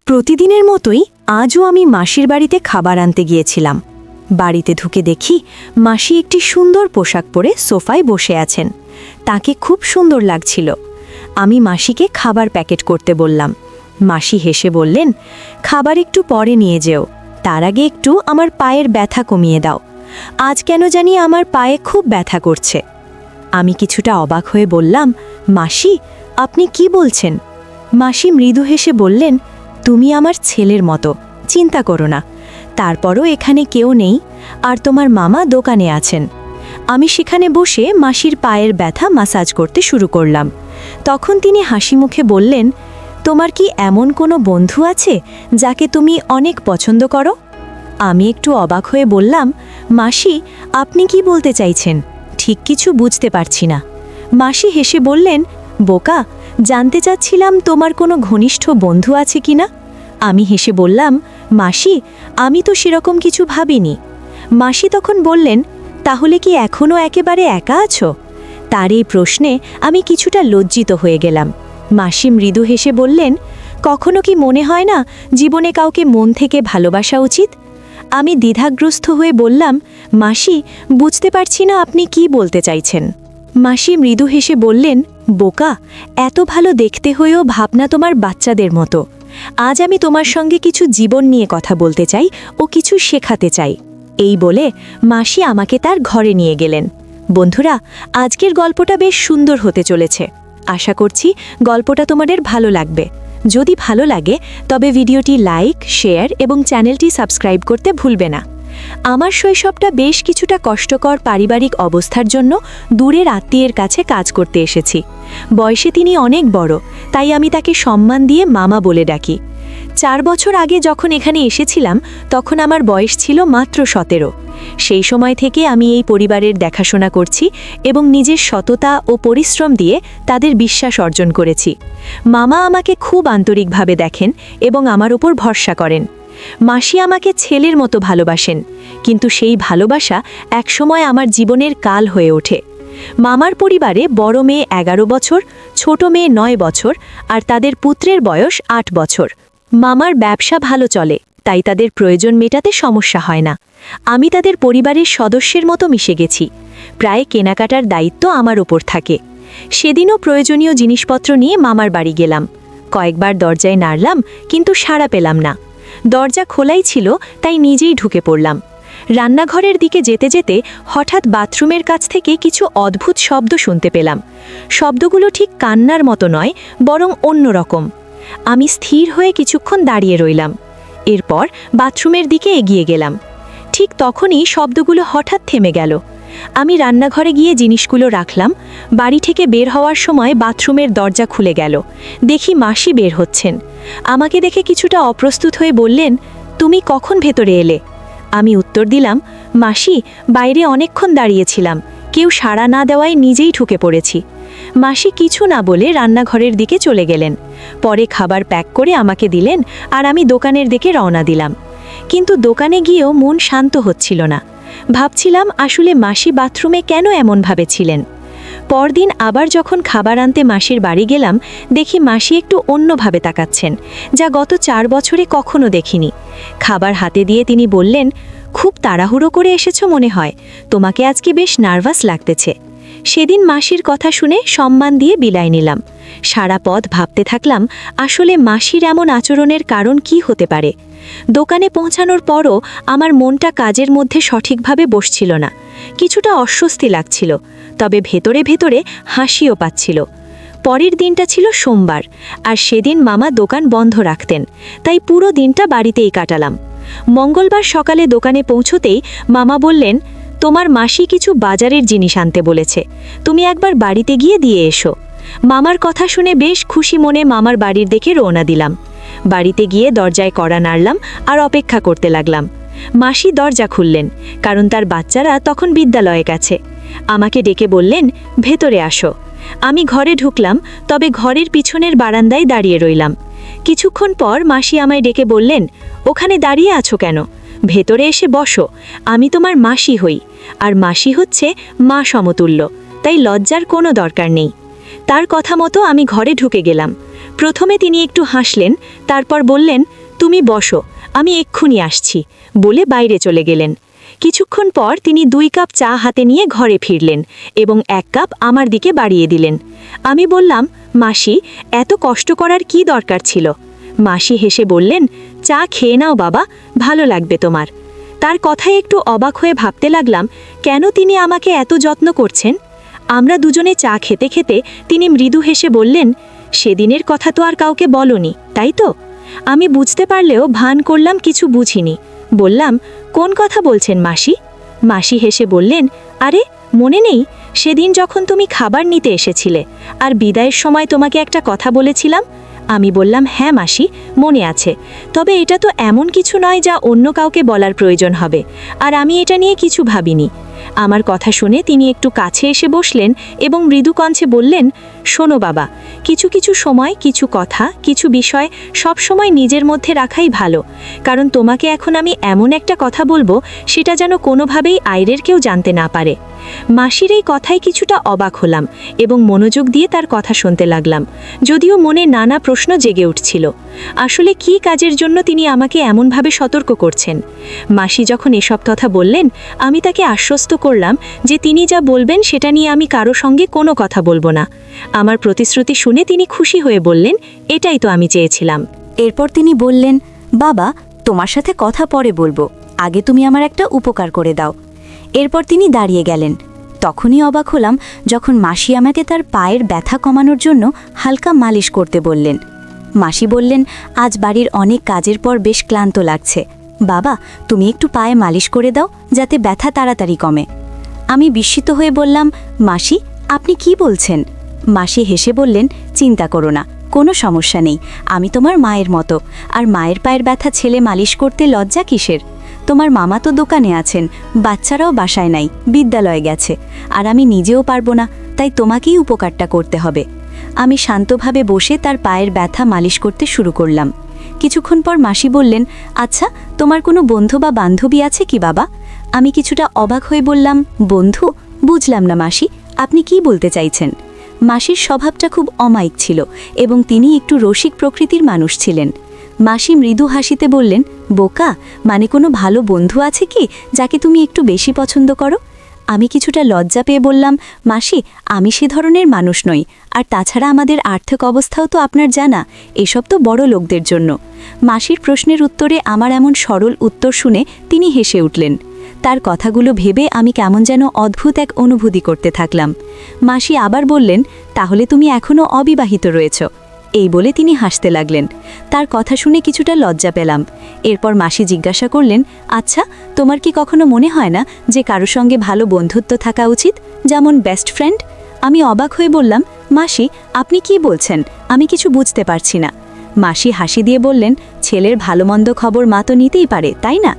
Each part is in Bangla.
প্রতিদিনের মতোই আজও আমি মাসির বাড়িতে খাবার আনতে গিয়েছিলাম। বাড়িতে ঢুকে দেখি মাসি একটি সুন্দর পোশাক পরে সোফায় বসে আছেন। তাকে খুব সুন্দর লাগছিল। আমি মাসিকে খাবার প্যাকেট করতে বললাম। মাসি হেসে বললেন, খাবার একটু পরে নিয়ে যেও, তার আগে একটু আমার পায়ের ব্যথা কমিয়ে দাও। আজ কেন জানি আমার পায়ে খুব ব্যথা করছে। আমি কিছুটা অবাক হয়ে বললাম, মাসি, আপনি কি বলছেন? মাসি মৃদু হেসে বললেন, তুমি আমার ছেলের মতো, চিন্তা করো না। তারপরও এখানে কেউ নেই, আর তোমার মামা দোকানে আছেন। আমি সেখানে বসে মাসির পায়ের ব্যথা মাসাজ করতে শুরু করলাম। তখন তিনি হাসি মুখে বললেন, তোমার কি এমন কোনো বন্ধু আছে যাকে তুমি অনেক পছন্দ করো? আমি একটু অবাক হয়ে বললাম, মাসি, আপনি কি বলতে চাইছেন? ঠিক কিছু বুঝতে পারছি না। মাসি হেসে বললেন, বোকা, জানতে চাচ্ছিলাম তোমার কোনো ঘনিষ্ঠ বন্ধু আছে কিনা। আমি হেসে বললাম, মাসি, আমি তো সেরকম কিছু ভাবিনি। মাসি তখন বললেন, তাহলে কি এখনও একেবারে একা আছো? তার এই প্রশ্নে আমি কিছুটা লজ্জিত হয়ে গেলাম। মাসি মৃদু হেসে বললেন, কখনো কি মনে হয় না জীবনে কাউকে মন থেকে ভালোবাসা উচিত? আমি দ্বিধাগ্রস্ত হয়ে বললাম, মাসি, বুঝতে পারছি না আপনি কি বলতে চাইছেন। মাসি মৃদু হেসে বললেন, বোকা, এত ভালো দেখতে হয়েও ভাবনা তোমার বাচ্চাদের মতো। আজ আমি তোমার সঙ্গে কিছু জীবন নিয়ে কথা বলতে চাই ও কিছু শেখাতে চাই। এই বলে মাসি আমাকে তার ঘরে নিয়ে গেলেন। বন্ধুরা, আজকের গল্পটা বেশ সুন্দর হতে চলেছে। আশা করছি গল্পটা তোমাদের ভালো লাগবে। যদি ভালো লাগে তবে ভিডিওটি লাইক, শেয়ার এবং চ্যানেলটি সাবস্ক্রাইব করতে ভুলবে না। আমার শৈশবটা বেশ কিছুটা কষ্টকর পারিবারিক অবস্থার জন্য দূরের আত্মীয়ের কাছে কাজ করতে এসেছি। বয়সে তিনি অনেক বড়, তাই আমি তাকে সম্মান দিয়ে মামা বলে ডাকি। 4 বছর আগে যখন এখানে এসেছিলাম তখন আমার বয়স ছিল মাত্র 17। সেই সময় থেকে আমি এই পরিবারের দেখাশোনা করছি এবং নিজের সততা ও পরিশ্রম দিয়ে তাদের বিশ্বাস অর্জন করেছি। মামা আমাকে খুব আন্তরিকভাবে দেখেন এবং আমার উপর ভরসা করেন। মাসি আমাকে ছেলের মতো ভালোবাসেন, কিন্তু সেই ভালোবাসা একসময় আমার জীবনের কাল হয়ে ওঠে। মামার পরিবারে বড় মেয়ে 11 বছর, ছোট মেয়ে 9 বছর আর তাদের পুত্রের বয়স 8 বছর। মামার ব্যবসা ভালো চলে, তাই তাদের প্রয়োজন মেটাতে সমস্যা হয় না। আমি তাদের পরিবারের সদস্যের মতো মিশে গেছি। প্রায় কেনাকাটার দায়িত্ব আমার ওপর থাকে। সেদিনও প্রয়োজনীয় জিনিসপত্র নিয়ে মামার বাড়ি গেলাম। কয়েকবার দরজায় নাড়লাম, কিন্তু সাড়া পেলাম না। দরজা খোলাই ছিল, তাই নিজেই ঢুকে পড়লাম। রান্নাঘরের দিকে যেতে যেতে হঠাৎ বাথরুমের কাছ থেকে কিছু অদ্ভুত শব্দ শুনতে পেলাম। শব্দগুলো ঠিক কান্নার মতো নয়, বরং অন্যরকম। আমি স্থির হয়ে কিছুক্ষণ দাঁড়িয়ে রইলাম। এরপর বাথরুমের দিকে এগিয়ে গেলাম। ঠিক তখনই শব্দগুলো হঠাৎ থেমে গেল। আমি রান্নাঘরে গিয়ে জিনিসগুলো রাখলাম। বাড়ি থেকে বের হওয়ার সময় বাথরুমের দরজা খুলে গেল। দেখি মাসি বের হচ্ছেন। আমাকে দেখে কিছুটা অপ্রস্তুত হয়ে বললেন, তুমি কখন ভেতরে এলে? আমি উত্তর দিলাম, মাসি, বাইরে অনেকক্ষণ দাঁড়িয়েছিলাম, কেউ সাড়া না দেওয়ায় নিজেই ঢুকে পড়েছি। মাসি কিছু না বলে রান্নাঘরের দিকে চলে গেলেন। পরে খাবার প্যাক করে আমাকে দিলেন আর আমি দোকানের দিকে রওনা দিলাম। কিন্তু দোকানে গিয়েও মন শান্ত হচ্ছিল না। ভাবছিলাম আসলে মাসি বাথরুমে কেন এমনভাবে ছিলেন। পরদিন আবার যখন খাবার আনতে মাসির বাড়ি গেলাম, দেখি মাসি একটু অন্যভাবে তাকাচ্ছেন, যা গত 4 বছরে কখনো দেখিনি। খাবার হাতে দিয়ে তিনি বললেন, খুব তাড়াহুড়ো করে এসেছো মনে হয়, তোমাকে আজকে বেশ নার্ভাস লাগতেছে। সেদিন মাসির কথা শুনে সম্মান দিয়ে বিদায় নিলাম। সারা পথ ভাবতে থাকলাম, আসলে মাসির এমন আচরণের কারণ কি হতে পারে। দোকানে পৌঁছানোর পরও আমার মনটা কাজের মধ্যে সঠিকভাবে বসছিল না। কিছুটা অস্বস্তি লাগছিল, তবে ভেতরে ভেতরে হাসিও পাচ্ছিল। পরের দিনটা ছিল সোমবার, আর সেদিন মামা দোকান বন্ধ রাখতেন, তাই পুরো দিনটা বাড়িতেই কাটালাম। মঙ্গলবার সকালে দোকানে পৌঁছতেই মামা বললেন, তোমার মাসি কিছু বাজারের জিনিস আনতে বলেছে, তুমি একবার বাড়িতে গিয়ে দিয়ে এসো। মামার কথা শুনে বেশ খুশি মনে মামার বাড়ির দিকে রওনা দিলাম। বাড়িতে গিয়ে দরজায় কড়া নাড়লাম আর অপেক্ষা করতে লাগলাম। মাসি দরজা খুললেন, কারণ তার বাচ্চারা তখন বিদ্যালয়ে গেছে। আমাকে ডেকে বললেন, ভেতরে আসো। আমি ঘরে ঢুকলাম, তবে ঘরের পিছনের বারান্দায় দাঁড়িয়ে রইলাম। কিছুক্ষণ পর মাসি আমায় ডেকে বললেন, ওখানে দাঁড়িয়ে আছো কেন? ভেতরে এসে বসো, আমি তোমার মাসি হই, আর মাসি হচ্ছে মা সমতুল্য, তাই লজ্জার কোনো দরকার নেই। তার কথা মতো আমি ঘরে ঢুকে গেলাম। প্রথমে তিনি একটু হাসলেন, তারপর বললেন, তুমি বসো, আমি এক্ষুনি আসছি, বলে বাইরে চলে গেলেন। কিছুক্ষণ পর তিনি 2 কাপ চা হাতে নিয়ে ঘরে ফিরলেন এবং 1 কাপ আমার দিকে বাড়িয়ে দিলেন। আমি বললাম, মাসি, এত কষ্ট করার কি দরকার ছিল? মাসি হেসে বললেন, চা খেয়ে নাও বাবা, ভালো লাগবে তোমার। তার কথায় একটু অবাক হয়ে ভাবতে লাগলাম, কেন তিনি আমাকে এত যত্ন করছেন। আমরা দুজনে চা খেতে খেতে তিনি মৃদু হেসে বললেন, সেদিনের কথা তো আর কাউকে বলনি, তাই তো? আমি বুঝতে পারলেও ভান করলাম কিছু বুঝিনি। বললাম, কোন কথা বলছেন মাসি? মাসি হেসে বললেন, আরে মনে নেই, সেদিন যখন তুমি খাবার নিতে এসেছিলে আর বিদায়ের সময় তোমাকে একটা কথা বলেছিলাম? আমি বললাম, হ্যাঁ মাসি, মনে আছে, তবে এটা তো এমন কিছু নয় যা অন্য কাউকে বলার প্রয়োজন হবে, আর আমি এটা নিয়ে কিছু ভাবিনি। আমার কথা শুনে তিনি একটু কাছে এসে বসলেন এবং মৃদু কণ্ঠে বললেন, শোনো বাবা, কিছু কিছু সময়, কিছু কথা, কিছু বিষয় সব সময় নিজের মধ্যে রাখাই ভালো, কারণ তোমাকে এখন আমি এমন একটা কথা বলবো সেটা যেন কোনোভাবেই আইরের কেউ জানতে না পারে। মাসির এই কথায় কিছুটা অবাক হলাম এবং মনোযোগ দিয়ে তার কথা শুনতে লাগলাম, যদিও মনে নানা প্রশ্ন জেগে উঠছিল। আসলে কি কাজের জন্য তিনি আমাকে এমনভাবে সতর্ক করছেন? মাসি যখন এসব কথা বললেন, আমি তাকে আশ্বস্ত করলাম যে তিনি যা বলবেন সেটা নিয়ে আমি কারো সঙ্গে কোনো কথা বলবো না। আমার প্রতিশ্রুতি শুনে তিনি খুশি হয়ে বললেন, এটাই তো আমি চেয়েছিলাম। এরপর তিনি বললেন, বাবা, তোমার সাথে কথা পরে বলবো, আগে তুমি আমার একটা উপকার করে দাও। এরপর তিনি দাঁড়িয়ে গেলেন। তখনই অবাক হলাম যখন মাসি আমাকে তার পায়ের ব্যথা কমানোর জন্য হালকা মালিশ করতে বললেন। মাসি বললেন, আজ বাড়ির অনেক কাজের পর বেশ ক্লান্ত লাগছে, বাবা তুমি একটু পায়ে মালিশ করে দাও যাতে ব্যথা তাড়াতাড়ি কমে। আমি বিস্মিত হয়ে বললাম, মাসি আপনি কি বলছেন? মাসি হেসে বললেন, চিন্তা করো না, কোনো সমস্যা নেই, আমি তোমার মায়ের মতো, আর মায়ের পায়ের ব্যথা ছেলে মালিশ করতে লজ্জা কিসের? তোমার মামা তো দোকানে আছেন, বাচ্চারাও বাসায় নাই, বিদ্যালয়ে গেছে, আর আমি নিজেও পারবো না, তাই তোমাকেই উপকারটা করতে হবে। আমি শান্তভাবে বসে তার পায়ের ব্যথা মালিশ করতে শুরু করলাম। কিছুক্ষণ পর মাসি বললেন, আচ্ছা তোমার কোনো বন্ধু বা বান্ধবী আছে কি বাবা? আমি কিছুটা অবাক হয়ে বললাম, বন্ধু? বুঝলাম না মাসি, আপনি কি বলতে চাইছেন? মাসির স্বভাবটা খুব অমায়িক ছিল এবং তিনি একটু রসিক প্রকৃতির মানুষ ছিলেন। মাসি মৃদু হাসিতে বললেন, বোকা, মানে কোনো ভালো বন্ধু আছে কি যাকে তুমি একটু বেশি পছন্দ করো? আমি কিছুটা লজ্জা পেয়ে বললাম, মাসি আমি সে ধরনের মানুষ নই, আর তাছাড়া আমাদের আর্থিক অবস্থাও তো আপনার জানা, এসব তো বড় লোকদের জন্য। মাসির প্রশ্নের উত্তরে আমার এমন সরল উত্তর শুনে তিনি হেসে উঠলেন। তার কথাগুলো ভেবে আমি কেমন যেন অদ্ভুত এক অনুভূতি করতে থাকলাম। মাসি আবার বললেন, তাহলে তুমি এখনও অবিবাহিত রয়েছ? এই বলে তিনি হাসতে লাগলেন। তার কথা শুনে কিছুটা লজ্জা পেলাম। এরপর মাসি জিজ্ঞাসা করলেন, আচ্ছা তোমার কি কখনো মনে হয় না যে কারো সঙ্গে ভালো বন্ধুত্ব থাকা উচিত, যেমন বেস্ট ফ্রেন্ড? আমি অবাক হয়ে বললাম, মাসি আপনি কি বলছেন, আমি কিছু বুঝতে পারছি না। মাসি হাসি দিয়ে বললেন, ছেলের ভালো মন্দ খবর মা তো নিতেই পারে, তাই না?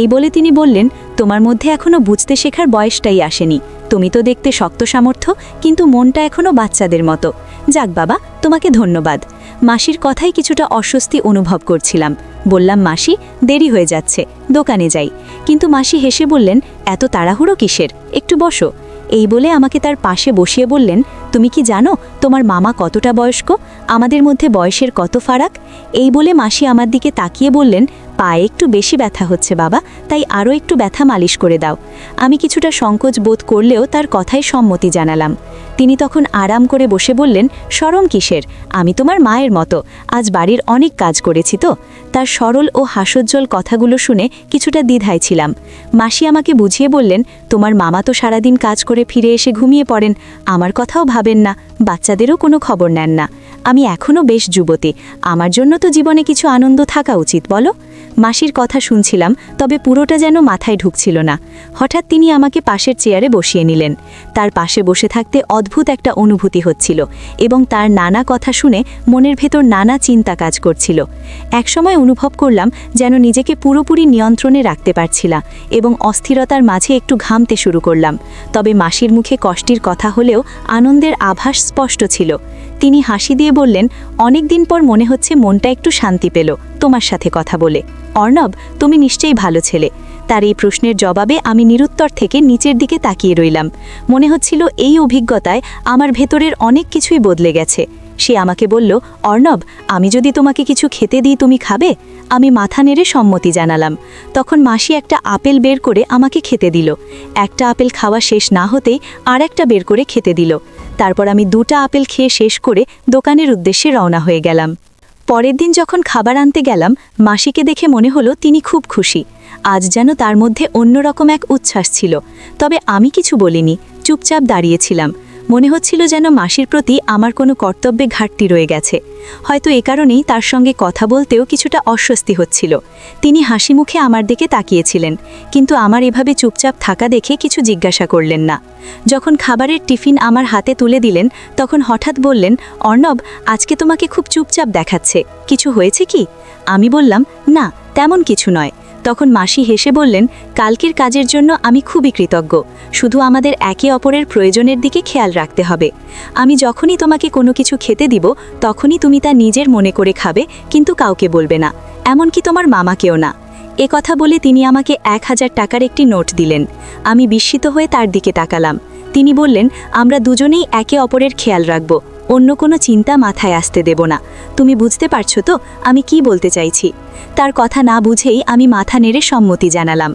এই বলে তিনি বললেন, তোমার মধ্যে এখনও বুঝতে শেখার বয়সটাই আসেনি, তুমি তো দেখতে শক্ত সামর্থ্য, কিন্তু মনটা এখনও বাচ্চাদের মতো। যাক বাবা, তোমাকে ধন্যবাদ। মাসির কথাই কিছুটা অস্বস্তি অনুভব করছিলাম। বললাম, মাসি দেরি হয়ে যাচ্ছে, দোকানে যাই। কিন্তু মাসি হেসে বললেন, এত তাড়াহুড়ো কিসের, একটু বসো। এই বলে আমাকে তার পাশে বসিয়ে বললেন, তুমি কি জানো তোমার মামা কতটা বয়স্ক? আমাদের মধ্যে বয়সের কত ফারাক? এই বলে মাসি আমার দিকে তাকিয়ে বললেন, পায়ে একটু বেশি ব্যথা হচ্ছে বাবা, তাই আরও একটু ব্যথা মালিশ করে দাও। আমি কিছুটা সংকোচ বোধ করলেও তার কথায় সম্মতি জানালাম। তিনি তখন আরাম করে বসে বললেন, শরম কিসের, আমি তোমার মায়ের মতো, আজ বাড়ির অনেক কাজ করেছি তো। তার সরল ও হাস্যোজ্জ্বল কথাগুলো শুনে কিছুটা দ্বিধায় ছিলাম। মাসি আমাকে বুঝিয়ে বললেন, তোমার মামা তো সারাদিন কাজ করে ফিরে এসে ঘুমিয়ে পড়েন, আমার কথাও ভাবেন না, বাচ্চাদেরও কোনো খবর নেন না। আমি এখনও বেশ যুবতী, আমার জন্য তো জীবনে কিছু আনন্দ থাকা উচিত, বলো? মাসির কথা শুনছিলাম, তবে পুরোটা যেন মাথায় ঢুকছিল না। হঠাৎ তিনি আমাকে পাশের চেয়ারে বসিয়ে নিলেন। তার পাশে বসে থাকতে অদ্ভুত একটা অনুভূতি হচ্ছিল এবং তার নানা কথা শুনে মনের ভেতর নানা চিন্তা কাজ করছিল। একসময় অনুভব করলাম যেন নিজেকে পুরোপুরি নিয়ন্ত্রণে রাখতে পারছিলাম এবং অস্থিরতার মাঝে একটু ঘামতে শুরু করলাম। তবে মাসির মুখে কষ্টের কথা হলেও আনন্দের আভাস স্পষ্ট ছিল। তিনি হাসি দিয়ে বললেন, অনেক দিন পর মনে হচ্ছে মনটা একটু শান্তি পেল তোমার সাথে কথা বলে। অর্ণব, তুমি নিশ্চয়ই ভালো ছেলে। তার এই প্রশ্নের জবাবে আমি নিরুত্তর থেকে নিচের দিকে তাকিয়ে রইলাম। মনে হচ্ছিল এই অভিজ্ঞতায় আমার ভেতরের অনেক কিছুই বদলে গেছে। সে আমাকে বলল, অর্ণব, আমি যদি তোমাকে কিছু খেতে দিই তুমি খাবে? আমি মাথা নেড়ে সম্মতি জানালাম। তখন মাসি একটা আপেল বের করে আমাকে খেতে দিল। একটা আপেল খাওয়া শেষ না হতেই আর একটা বের করে খেতে দিল। তারপর আমি 2টা আপেল খেয়ে শেষ করে দোকানের উদ্দেশ্যে রওনা হয়ে গেলাম। পরের দিন যখন খাবার আনতে গেলাম, মাসিকে দেখে মনে হলো তিনি খুব খুশি। আজ যেন তার মধ্যে অন্যরকম এক উচ্ছ্বাস ছিল। তবে আমি কিছু বলিনি, চুপচাপ দাঁড়িয়েছিলাম। মনে হচ্ছিল যেন মাসির প্রতি আমার কোনো কর্তব্যে ঘাটতি রয়ে গেছে। হয়তো এ কারণেই তার সঙ্গে কথা বলতেও কিছুটা অস্বস্তি হচ্ছিল। তিনি হাসি মুখে আমার দিকে তাকিয়েছিলেন, কিন্তু আমার এভাবে চুপচাপ থাকা দেখে কিছু জিজ্ঞাসা করলেন না। যখন খাবারের টিফিন আমার হাতে তুলে দিলেন, তখন হঠাৎ বললেন, অর্ণব, আজকে তোমাকে খুব চুপচাপ দেখাচ্ছে, কিছু হয়েছে কি? আমি বললাম, না, তেমন কিছু নয়। তখন মাসি হেসে বললেন, কালকের কাজের জন্য আমি খুবই কৃতজ্ঞ। শুধু আমাদের একে অপরের প্রয়োজনের দিকে খেয়াল রাখতে হবে। আমি যখনই তোমাকে কোনো কিছু খেতে দিব, তখনই তুমি তা নিজের মনে করে খাবে, কিন্তু কাউকে বলবে না, এমনকি তোমার মামাকেও না। এ কথা বলে তিনি আমাকে 1000 টাকার একটি নোট দিলেন। আমি বিস্মিত হয়ে তার দিকে তাকালাম। তিনি বললেন, আমরা দুজনেই একে অপরের খেয়াল রাখব, অন্য কোনো চিন্তা মাথায় আসতে দেব না। তুমি বুঝতে পারছো তো আমি কি বলতে চাইছি? তার কথা না বুঝেই আমি মাথা নেড়ে সম্মতি জানালাম।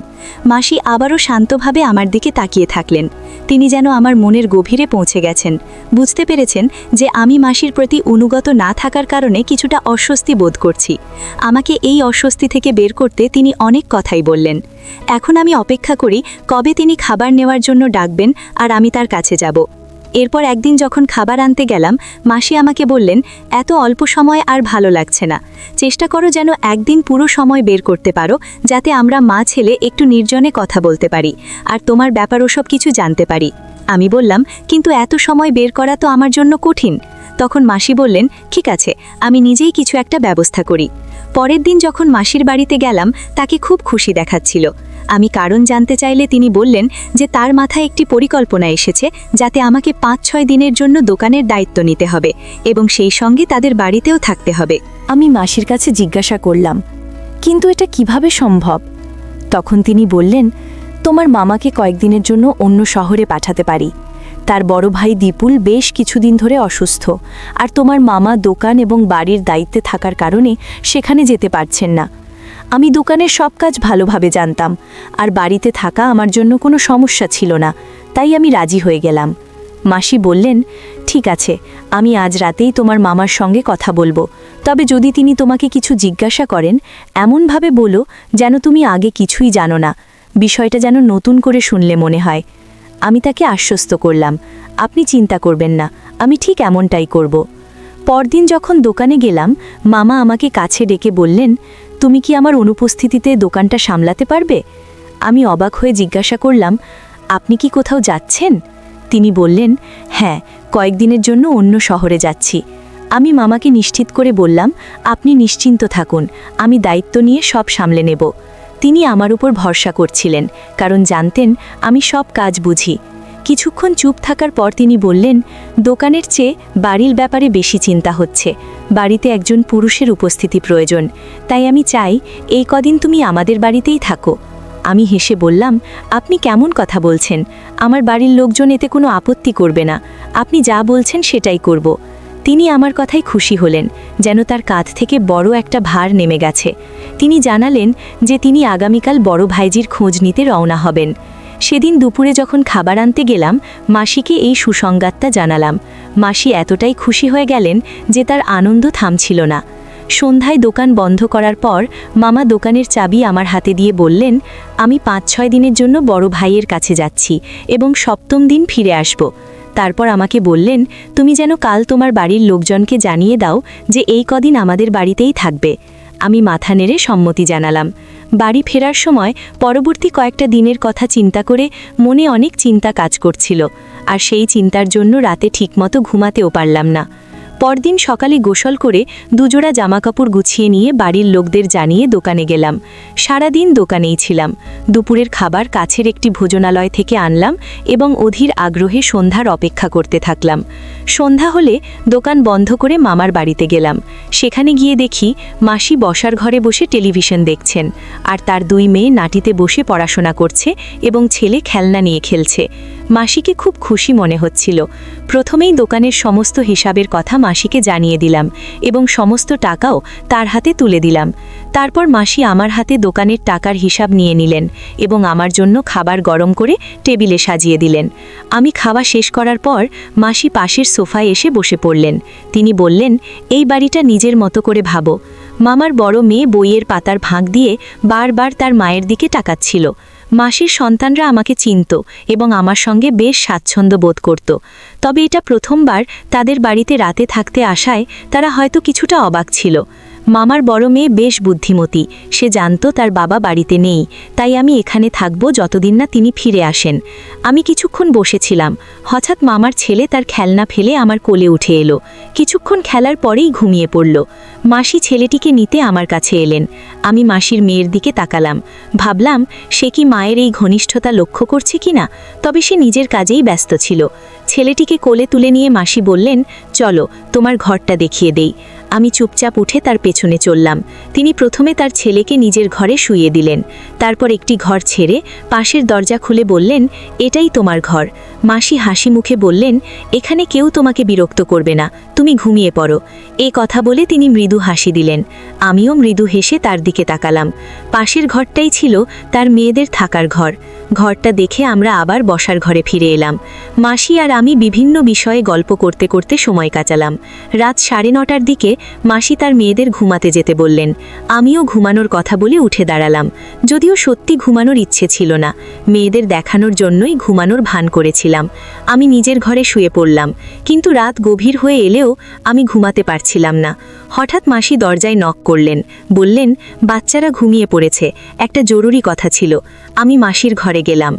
মাসি আবারও শান্তভাবে আমার দিকে তাকিয়ে থাকলেন। তিনি যেন আমার মনের গভীরে পৌঁছে গেছেন, বুঝতে পেরেছেন যে আমি মাসির প্রতি অনুগত না থাকার কারণে কিছুটা অস্বস্তি বোধ করছি। আমাকে এই অস্বস্তি থেকে বের করতে তিনি অনেক কথাই বললেন। এখন আমি অপেক্ষা করি কবে তিনি খাবার নেওয়ার জন্য ডাকবেন আর আমি তার কাছে যাব। এরপর একদিন যখন খাবার আনতে গেলাম, মাসি আমাকে বললেন, এত অল্প সময় আর ভালো লাগছে না, চেষ্টা করো যেন একদিন পুরো সময় বের করতে পারো, যাতে আমরা মা ছেলে একটু নির্জনে কথা বলতে পারি আর তোমার ব্যাপার ওসব কিছু জানতে পারি। আমি বললাম, কিন্তু এত সময় বের করা তো আমার জন্য কঠিন। তখন মাসি বললেন, ঠিক আছে, আমি নিজেই কিছু একটা ব্যবস্থা করি। পরের দিন যখন মাসির বাড়িতে গেলাম, তাকে খুব খুশি দেখাচ্ছিল। আমি কারণ জানতে চাইলে তিনি বললেন যে তার মাথায় একটি পরিকল্পনা এসেছে, যাতে আমাকে 5-6 দিনের জন্য দোকানের দায়িত্ব নিতে হবে এবং সেই সঙ্গে তাদের বাড়িতেও থাকতে হবে। আমি মাসির কাছে জিজ্ঞাসা করলাম, কিন্তু এটা কিভাবে সম্ভব? তখন তিনি বললেন, তোমার মামাকে কয়েকদিনের জন্য অন্য শহরে পাঠাতে পারি। তার বড় ভাই দীপুল বেশ কিছুদিন ধরে অসুস্থ, আর তোমার মামা দোকান এবং বাড়ির দায়িত্বে থাকার কারণে সেখানে যেতে পারছেন না। আমি দোকানের সব কাজ ভালোভাবে জানতাম, আর বাড়িতে থাকা আমার জন্য কোনো সমস্যা ছিল না, তাই আমি রাজি হয়ে গেলাম। মাসি বললেন, ঠিক আছে, আমি আজ রাতেই তোমার মামার সঙ্গে কথা বলবো। তবে যদি তিনি তোমাকে কিছু জিজ্ঞাসা করেন, এমনভাবে বলো যেন তুমি আগে কিছুই জানো না, বিষয়টা যেন নতুন করে শুনলে মনে হয়। আমি তাকে আশ্বস্ত করলাম, আপনি চিন্তা করবেন না, আমি ঠিক এমনটাই করব। পরদিন যখন দোকানে গেলাম, মামা আমাকে কাছে ডেকে বললেন, তুমি কি আমার অনুপস্থিতিতে দোকানটা সামলাতে পারবে? আমি অবাক হয়ে জিজ্ঞাসা করলাম, আপনি কি কোথাও যাচ্ছেন? তিনি বললেন, হ্যাঁ, কয়েকদিনের জন্য অন্য শহরে যাচ্ছি। আমি মামাকে নিশ্চিত করে বললাম, আপনি নিশ্চিন্ত থাকুন, আমি দায়িত্ব নিয়ে সব সামলে নেব। তিনি আমার উপর ভরসা করছিলেন, কারণ জানতেন আমি সব কাজ বুঝি। কিছুক্ষণ চুপ থাকার পর তিনি বললেন, দোকানের চেয়ে বাড়ির ব্যাপারে বেশি চিন্তা হচ্ছে। বাড়িতে একজন পুরুষের উপস্থিতি প্রয়োজন, তাই আমি চাই এই কদিন তুমি আমাদের বাড়িতেই থাকো। আমি হেসে বললাম, আপনি কেমন কথা বলছেন? আমার বাড়ির লোকজন এতে কোনো আপত্তি করবে না, আপনি যা বলছেন সেটাই করব। তিনি আমার কথায় খুশি হলেন, যেন তার কাঁধ থেকে বড় একটা ভার নেমে গেছে। তিনি জানালেন যে তিনি আগামীকাল বড় ভাইজির খোঁজ নিতে রওনা হবেন। সেদিন দুপুরে যখন খাবার আনতে গেলাম, মাসিকে এই সুসংবাদটা জানালাম। মাসি এতটাই খুশি হয়ে গেলেন যে তার আনন্দ থামছিল না। সন্ধ্যায় দোকান বন্ধ করার পর মামা দোকানের চাবি আমার হাতে দিয়ে বললেন, আমি 5-6 দিনের জন্য বড় ভাইয়ের কাছে যাচ্ছি এবং 7ম দিন ফিরে আসব। তারপর আমাকে বললেন, তুমি যেন কাল তোমার বাড়ির লোকজনকে জানিয়ে দাও যে এই কদিন আমাদের বাড়িতেই থাকবে। আমি মাথা নেড়ে সম্মতি জানালাম। বাড়ি ফেরার সময় পরবর্তী কয়েকটা দিনের কথা চিন্তা করে মনে অনেক চিন্তা কাজ করছিল, আর সেই চিন্তার জন্য রাতে ঠিকমতো ঘুমাতেও পারলাম না। পরদিন সকালে গোসল করে দুজোড়া জামাকাপড় গুছিয়ে নিয়ে বাড়ির লোকদের জানিয়ে দোকানে গেলাম। সারাদিন দোকানেই ছিলাম। দুপুরের খাবার কাছের একটি ভোজনালয় থেকে আনলাম এবং অধীর আগ্রহে সন্ধ্যার অপেক্ষা করতে থাকলাম। সন্ধ্যা হলে দোকান বন্ধ করে মামার বাড়িতে গেলাম। সেখানে গিয়ে দেখি মাসি বসার ঘরে বসে টেলিভিশন দেখছেন, আর তার 2 মেয়ে নাটিতে বসে পড়াশোনা করছে এবং ছেলে খেলনা নিয়ে খেলছে। মাসিকে খুব খুশি মনে হচ্ছিল। প্রথমেই দোকানের সমস্ত হিসাবের কথা মাসিকে জানিয়ে দিলাম এবং সমস্ত টাকাও তার হাতে তুলে দিলাম। তারপর মাসি আমার হাতে দোকানের টাকার হিসাব নিয়ে নিলেন এবং আমার জন্য খাবার গরম করে টেবিলে সাজিয়ে দিলেন। আমি খাওয়া শেষ করার পর মাসি পাশের সোফায় এসে বসে পড়লেন। তিনি বললেন, এই বাড়িটা নিজের মতো করে ভাবো। মামার বড় মেয়ে বইয়ের পাতার ফাঁক দিয়ে বারবার তার মায়ের দিকে তাকাচ্ছিল। মাসির সন্তানরা আমাকে চিনত এবং আমার সঙ্গে বেশ স্বাচ্ছন্দ্য বোধ করত। তবে এটা প্রথমবার তাদের বাড়িতে রাতে থাকতে আসায় তারা হয়তো কিছুটা অবাক ছিল। মামার বড় মেয়ে বেশ বুদ্ধিমতী, সে জানত তার বাবা বাড়িতে নেই, তাই আমি এখানে থাকব যতদিন না তিনি ফিরে আসেন। আমি কিছুক্ষণ বসেছিলাম, হঠাৎ মামার ছেলে তার খেলনা ফেলে আমার কোলে উঠে এলো। কিছুক্ষণ খেলার পরেই ঘুমিয়ে পড়ল। মাসি ছেলেটিকে নিতে আমার কাছে এলেন। আমি মাসির মেয়ের দিকে তাকালাম, ভাবলাম সে কি মায়ের এই ঘনিষ্ঠতা লক্ষ্য করছে কিনা, তবে সে নিজের কাজেই ব্যস্ত ছিল। ছেলেটিকে কোলে তুলে নিয়ে মাসি বললেন, চলো তোমার ঘরটা দেখিয়ে দেই। আমি চুপচাপ উঠে তার পেছনে চললাম। তিনি প্রথমে তার ছেলেকে নিজের ঘরে শুইয়ে দিলেন, তারপর একটি ঘর ছেড়ে পাশের দরজা খুলে বললেন, এটাই তোমার ঘর। মাসি হাসি মুখে বললেন, এখানে কেউ তোমাকে বিরক্ত করবে না, তুমি ঘুমিয়ে পড়ো। এ কথা বলে তিনি মৃদু হাসি দিলেন। আমিও মৃদু হেসে তার দিকে তাকালাম। পাশের ঘরটাই ছিল তার মেয়েদের থাকার ঘর। ঘরটা দেখে আমরা আবার বসার ঘরে ফিরে এলাম। মাসি আর আমি বিভিন্ন বিষয়ে গল্প করতে করতে সময় কাটালাম। রাত 9:30টার দিকে মাসি তার মেয়েদের ঘুমাতে যেতে বললেন। আমিও ঘুমানোর কথা বলে উঠে দাঁড়ালাম, যদিও সত্যি ঘুমানোর ইচ্ছে ছিল না, মেয়েদের দেখানোর জন্যই ঘুমানোর ভান করেছিলাম। আমি নিজের ঘরে শুয়ে পড়লাম, কিন্তু রাত গভীর হয়ে এলেও আমি ঘুমাতে পারছিলাম না। হঠাৎ মাসি দরজায় নক করলেন, বললেন, বাচ্চারা ঘুমিয়ে পড়েছে, একটা জরুরি কথা ছিল। আমি মাসির ঘরে গেলাম।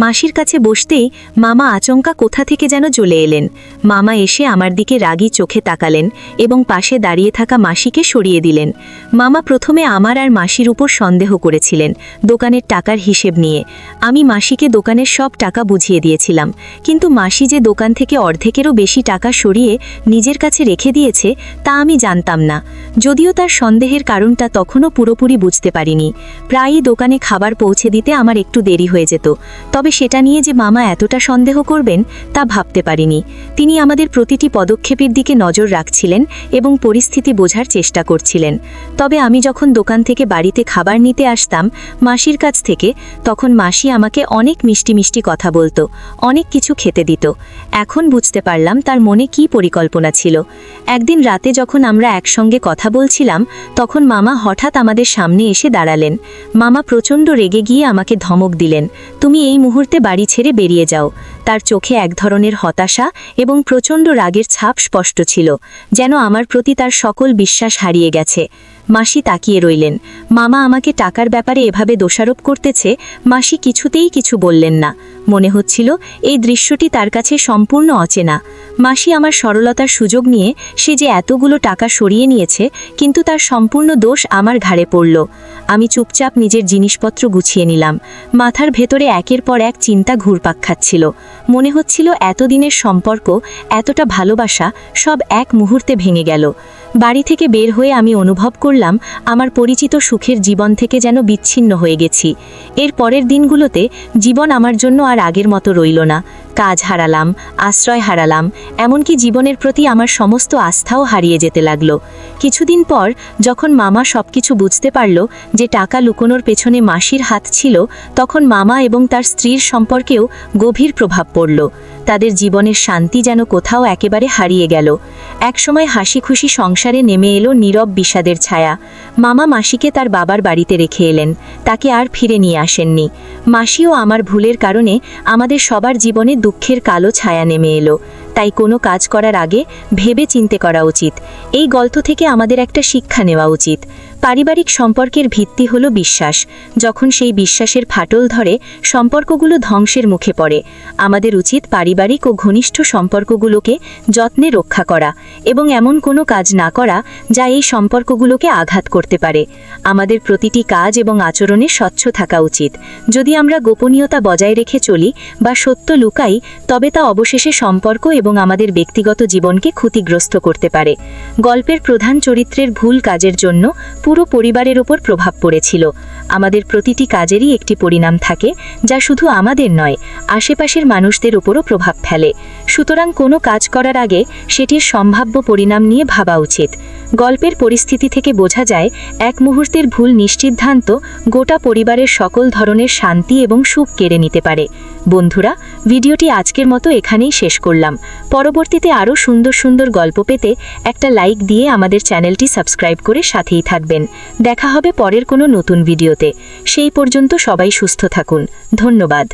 মাসির কাছে বসতেই মামা আচমকা কোথা থেকে যেন চলে এলেন। মামা এসে আমার দিকে রাগী চোখে তাকালেন এবং পাশে দাঁড়িয়ে থাকা মাসিকে সরিয়ে দিলেন। মামা প্রথমে আমার আর মাসির উপর সন্দেহ করেছিলেন দোকানের টাকার হিসেব নিয়ে। আমি মাসিকে দোকানের সব টাকা বুঝিয়ে দিয়েছিলাম, কিন্তু মাসি যে দোকান থেকে অর্ধেকেরও বেশি টাকা সরিয়ে নিজের কাছে রেখে দিয়েছে তা আমি জানতাম না। যদিও তার সন্দেহের কারণটা তখনও পুরোপুরি বুঝতে পারিনি। প্রায়ই দোকানে খাবার পৌঁছে দিতে আমার একটু দেরি হয়ে যেত, তবে সেটা নিয়ে যে মামা এতটা সন্দেহ করবেন তা ভাবতে পারিনি। তিনি আমাদের প্রতিটি পদক্ষেপের দিকে নজর রাখছিলেন এবং পরিস্থিতি বোঝার চেষ্টা করছিলেন। তবে আমি যখন দোকান থেকে বাড়িতে খাবার নিতে আসতাম মাসির কাছ থেকে, তখন মাসি আমাকে অনেক মিষ্টি মিষ্টি কথা বলতো, অনেক কিছু খেতে দিত। এখন বুঝতে পারলাম তার মনে কী পরিকল্পনা ছিল। একদিন রাতে যখন আমরা একসঙ্গে কথা বলছিলাম, তখন মামা হঠাৎ আমাদের সামনে এসে দাঁড়ালেন। মামা প্রচণ্ড রেগে গিয়ে আমাকে ধমক দিলেন, তুমি এই মুহূর্তে বাড়ি ছেড়ে বেরিয়ে যাও। তার চোখে এক ধরনের হতাশা এবং প্রচণ্ড রাগের ছাপ স্পষ্ট ছিল, যেন আমার প্রতি তার সকল বিশ্বাস হারিয়ে গেছে। মাসি তাকিয়ে রইলেন। মামা আমাকে টাকার ব্যাপারে এভাবে দোষারোপ করতেছে, মাসি কিছুতেই কিছু বললেন না। মনে হচ্ছিল এই দৃশ্যটি তার কাছে সম্পূর্ণ অচেনা। মাসি আমার সরলতার সুযোগ নিয়ে সে যে এতগুলো টাকা সরিয়ে নিয়েছে, কিন্তু তার সম্পূর্ণ দোষ আমার ঘাড়ে পড়ল। আমি চুপচাপ নিজের জিনিসপত্র গুছিয়ে নিলাম। মাথার ভেতরে একের পর এক চিন্তা ঘুরপাক খাচ্ছিল। মনে হচ্ছিল এতদিনের সম্পর্ক, এতটা ভালোবাসা সব এক মুহূর্তে ভেঙে গেল। বাড়ি থেকে বের হয়ে আমি অনুভব করলাম আমার পরিচিত সুখের জীবন থেকে যেন বিচ্ছিন্ন হয়ে গেছি। এর পরের দিনগুলোতে জীবন আমার জন্য আর আগের মতো রইল না। কাজ হারালাম, আশ্রয় হারালাম, এমনকি জীবনের প্রতি আমার সমস্ত আস্থাও হারিয়ে যেতে লাগলো। কিছুদিন পর যখন মামা সবকিছু বুঝতে পারল যে টাকা লুকোনোর পেছনে মাসির হাত ছিল, তখন মামা এবং তার স্ত্রীর সম্পর্কেও গভীর প্রভাব পড়ল। তাদের জীবনের শান্তি যেন কোথাও একেবারে হারিয়ে গেল। একসময় হাসি খুশি সংসারে নেমে এলো নীরব বিষাদের ছায়া। মামা মাসিকে তার বাবার বাড়িতে রেখে এলেন, তাকে আর ফিরে নিয়ে আসেননি। মাসিও আমার ভুলের কারণে আমাদের সবার জীবনে দুঃখের কালো ছায়া নেমে এলো। তাই কোনো কাজ করার আগে ভেবে চিন্তে করা উচিত। এই গল্প থেকে আমাদের একটা শিক্ষা নেওয়া উচিত। পারিবারিক সম্পর্কের ভিত্তি হলো বিশ্বাস। যখন সেই বিশ্বাসের ফাটল ধরে, সম্পর্কগুলো ধ্বংসের মুখে পড়ে। আমাদের উচিত পারিবারিক ও ঘনিষ্ঠ সম্পর্কগুলোকে যত্নে রক্ষা করা এবং এমন কোনো কাজ না করা যা এই সম্পর্কগুলোকে আঘাত করতে পারে। আমাদের প্রতিটি কাজ এবং আচরণে স্বচ্ছ থাকা উচিত। যদি আমরা গোপনীয়তা বজায় রেখে চলি বা সত্য লুকাই, তবে তা অবশেষে সম্পর্ক এবং আমাদের ব্যক্তিগত জীবনকে ক্ষতিগ্রস্ত করতে পারে। গল্পের প্রধান চরিত্রের ভুল কাজের জন্য পুরো পরিবারের ওপর প্রভাব পড়েছিল। আমাদের প্রতিটি কাজেরই একটি পরিণাম থাকে, যা শুধু আমাদের নয়, আশেপাশের মানুষদের উপরও প্রভাব ফেলে। সুতরাং কোনো কাজ করার আগে সেটির সম্ভাব্য পরিণাম নিয়ে ভাবা উচিত। গল্পের পরিস্থিতি থেকে বোঝা যায়, এক মুহূর্তের ভুল নিশ্চিদ্ধান্ত গোটা পরিবারের সকল ধরনের শান্তি এবং সুখ কেড়ে নিতে পারে। বন্ধুরা, ভিডিওটি আজকের মতো এখানেই শেষ করলাম। পরবর্তীতে আরও সুন্দর সুন্দর গল্প পেতে একটা লাইক দিয়ে আমাদের চ্যানেলটি সাবস্ক্রাইব করে সাথেই থাকবেন। দেখা হবে পরের কোনো নতুন ভিডিওতে। সেই পর্যন্ত সবাই সুস্থ থাকুন। ধন্যবাদ।